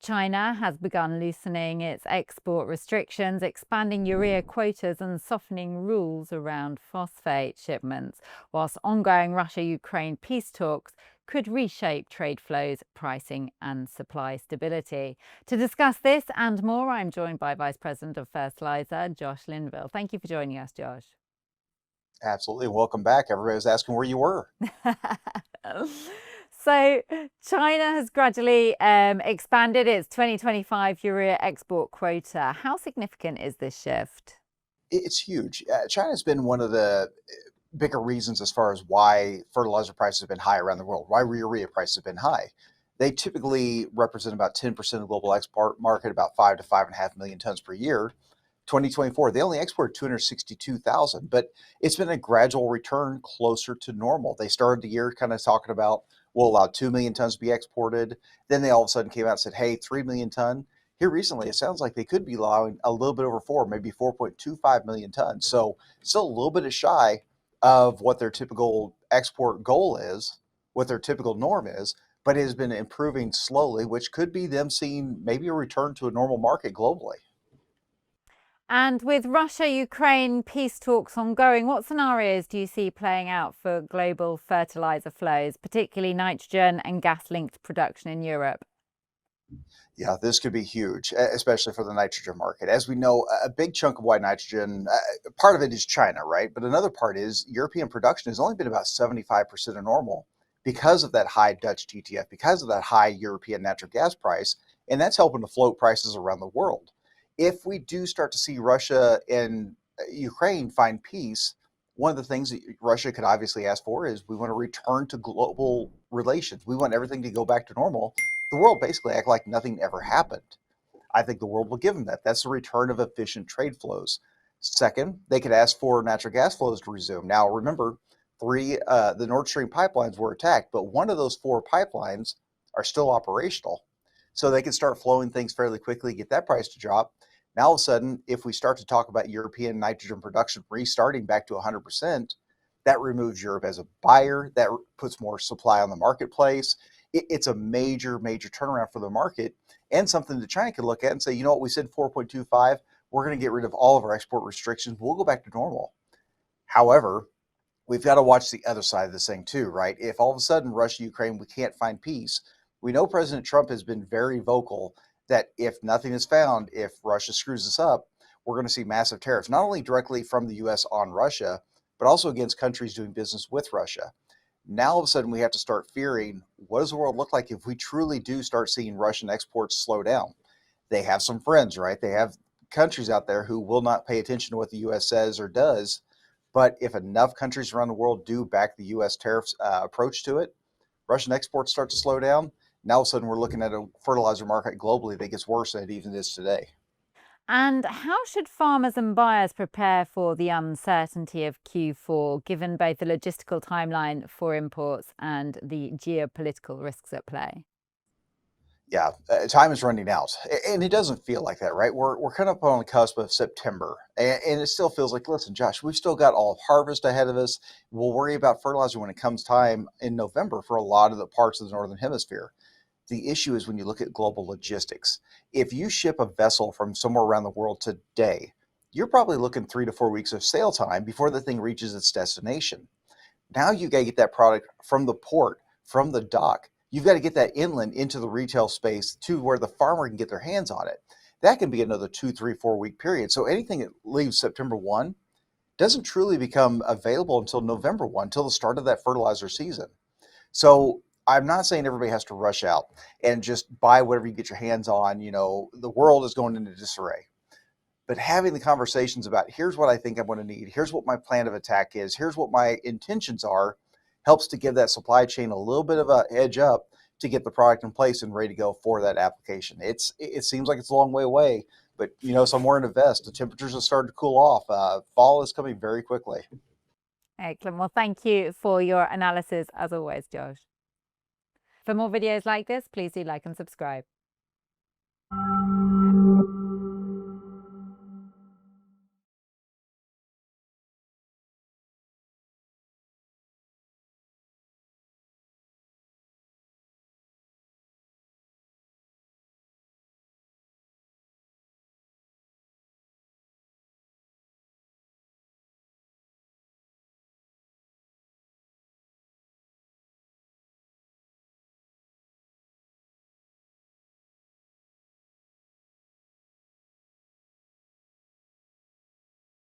China has begun loosening its export restrictions, expanding urea quotas and softening rules around phosphate shipments, whilst ongoing Russia-Ukraine peace talks could reshape trade flows, pricing and supply stability. To discuss this and more, I'm joined by Vice President of Fertilizer, Josh Linville. Thank you for joining us, Josh. Absolutely. Welcome back. Everybody was asking where you were. So China has gradually expanded its 2025 urea export quota. How significant is this shift? It's huge. China's been one of the bigger reasons as far as why fertilizer prices have been high around the world, why urea prices have been high. They typically represent about 10% of the global export market, about 5 to 5.5 million tons per year. 2024, they only exported 262,000, but it's been a gradual return closer to normal. They started the year kind of talking about, we'll allow 2 million tons to be exported. Then they all of a sudden came out and said, hey, 3 million ton. Here recently, it sounds like they could be allowing a little bit over 4, maybe 4.25 million tons. So still a little bit shy of what their typical export goal is, what their typical norm is, but it has been improving slowly, which could be them seeing maybe a return to a normal market globally. And with Russia-Ukraine peace talks ongoing, what scenarios do you see playing out for global fertilizer flows, particularly nitrogen and gas-linked production in Europe? Yeah, this could be huge, especially for the nitrogen market. As we know, a big chunk of why nitrogen, part of it is China, right? But another part is European production has only been about 75% of normal because of that high Dutch TTF, because of that high European natural gas price. And that's helping to float prices around the world. If we do start to see Russia and Ukraine find peace, one of the things that Russia could obviously ask for is we want to return to global relations. We want everything to go back to normal, the world basically act like nothing ever happened. I think the world will give them that. That's the return of efficient trade flows. Second, they could ask for natural gas flows to resume. Now, remember, the Nord Stream pipelines were attacked, but one of those four pipelines are still operational. So they can start flowing things fairly quickly, get that price to drop. Now, all of a sudden, if we start to talk about European nitrogen production restarting back to 100%, that removes Europe as a buyer. That puts more supply on the marketplace. It's a major, major turnaround for the market and something that China could look at and say, you know what, we said 4.25, we're going to get rid of all of our export restrictions. We'll go back to normal. However, we've got to watch the other side of this thing too, right? If all of a sudden Russia, Ukraine, we can't find peace, we know President Trump has been very vocal that if nothing is found, if Russia screws us up, we're going to see massive tariffs, not only directly from the US on Russia, but also against countries doing business with Russia. Now all of a sudden we have to start fearing, what does the world look like if we truly do start seeing Russian exports slow down? They have some friends, right? They have countries out there who will not pay attention to what the US says or does. But if enough countries around the world do back the US tariffs approach to it, Russian exports start to slow down. Now all of a sudden we're looking at a fertilizer market globally that gets worse than it even is today. And how should farmers and buyers prepare for the uncertainty of Q4, given both the logistical timeline for imports and the geopolitical risks at play? Yeah, time is running out, and it doesn't feel like that, right? We're kind of on the cusp of September, and it still feels like, listen, Josh, we've still got all of harvest ahead of us. We'll worry about fertilizer when it comes time in November for a lot of the parts of the northern hemisphere. The issue is when you look at global logistics. If you ship a vessel from somewhere around the world today, you're probably looking 3 to 4 weeks of sail time before the thing reaches its destination. Now you got to get that product from the port, from the dock. You've got to get that inland into the retail space to where the farmer can get their hands on it. That can be another 2, 3, 4 week period. So anything that leaves September 1 doesn't truly become available until November 1, until the start of that fertilizer season. So I'm not saying everybody has to rush out and just buy whatever you get your hands on. You know, the world is going into disarray. But having the conversations about, here's what I think I'm going to need, here's what my plan of attack is, here's what my intentions are, helps to give that supply chain a little bit of a edge up to get the product in place and ready to go for that application. It seems like it's a long way away, but you know, somewhere in the vest, the temperatures have started to cool off. Fall is coming very quickly. Excellent. Well, thank you for your analysis as always, Josh. For more videos like this, please do like and subscribe.